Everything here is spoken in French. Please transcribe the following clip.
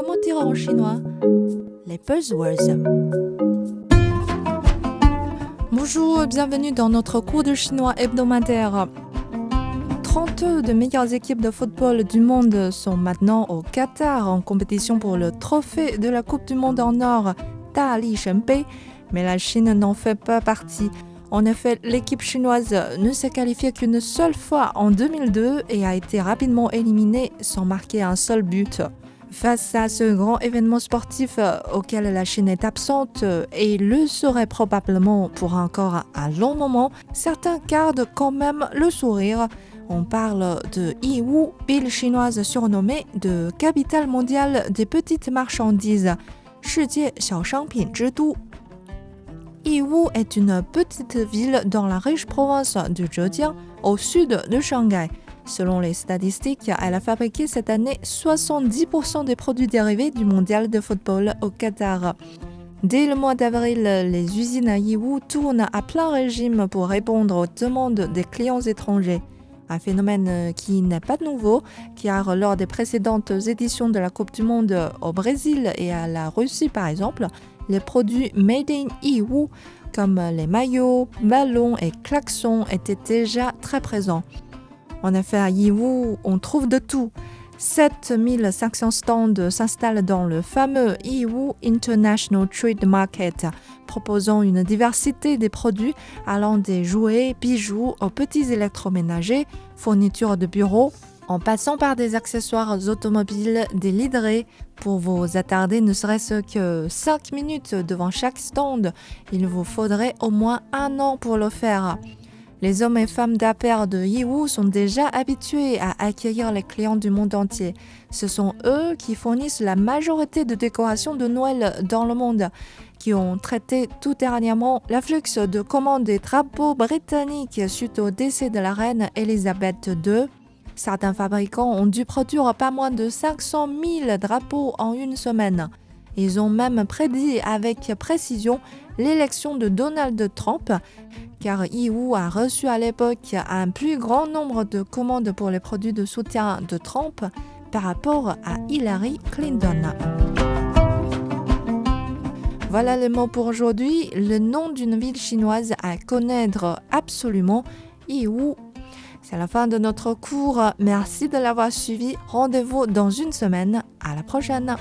Comment dire en chinois? Les buzzwords. Bonjour et bienvenue dans notre cours de chinois hebdomadaire. 32 des meilleures équipes de football du monde sont maintenant au Qatar en compétition pour le trophée de la Coupe du Monde en or, Dali Shenbei, mais la Chine n'en fait pas partie. En effet, l'équipe chinoise ne s'est qualifiée qu'une seule fois en 2002 et a été rapidement éliminée sans marquer un seul but. Face à ce grand événement sportif auquel la Chine est absente et le serait probablement pour encore un long moment, certains gardent quand même le sourire. On parle de Yiwu, ville chinoise surnommée de capitale mondiale des petites marchandises, 世界小商品之都. Yiwu est une petite ville dans la riche province de Zhejiang, au sud de Shanghai. Selon les statistiques, elle a fabriqué cette année 70% des produits dérivés du mondial de football au Qatar. Dès le mois d'avril, les usines à Yiwu tournent à plein régime pour répondre aux demandes des clients étrangers. Un phénomène qui n'est pas nouveau, car lors des précédentes éditions de la Coupe du Monde au Brésil et à la Russie par exemple, les produits Made in Yiwu, comme les maillots, ballons et klaxons, étaient déjà très présents. En effet, à Yiwu, on trouve de tout. 7500 stands s'installent dans le fameux Yiwu International Trade Market, proposant une diversité des produits allant des jouets, bijoux aux petits électroménagers, fournitures de bureaux, en passant par des accessoires automobiles, des livrets. Pour vous attarder ne serait-ce que 5 minutes devant chaque stand, il vous faudrait au moins 1 an pour le faire. Les hommes et femmes d'affaires de Yiwu sont déjà habitués à accueillir les clients du monde entier. Ce sont eux qui fournissent la majorité de décorations de Noël dans le monde, qui ont traité tout dernièrement l'afflux de commandes des drapeaux britanniques suite au décès de la reine Elisabeth II. Certains fabricants ont dû produire pas moins de 500 000 drapeaux en une semaine. Ils ont même prédit avec précision l'élection de Donald Trump, car Yiwu a reçu à l'époque un plus grand nombre de commandes pour les produits de soutien de Trump par rapport à Hillary Clinton. Voilà les mots pour aujourd'hui. Le nom d'une ville chinoise à connaître absolument, Yiwu. C'est la fin de notre cours. Merci de l'avoir suivi. Rendez-vous dans une semaine. À la prochaine.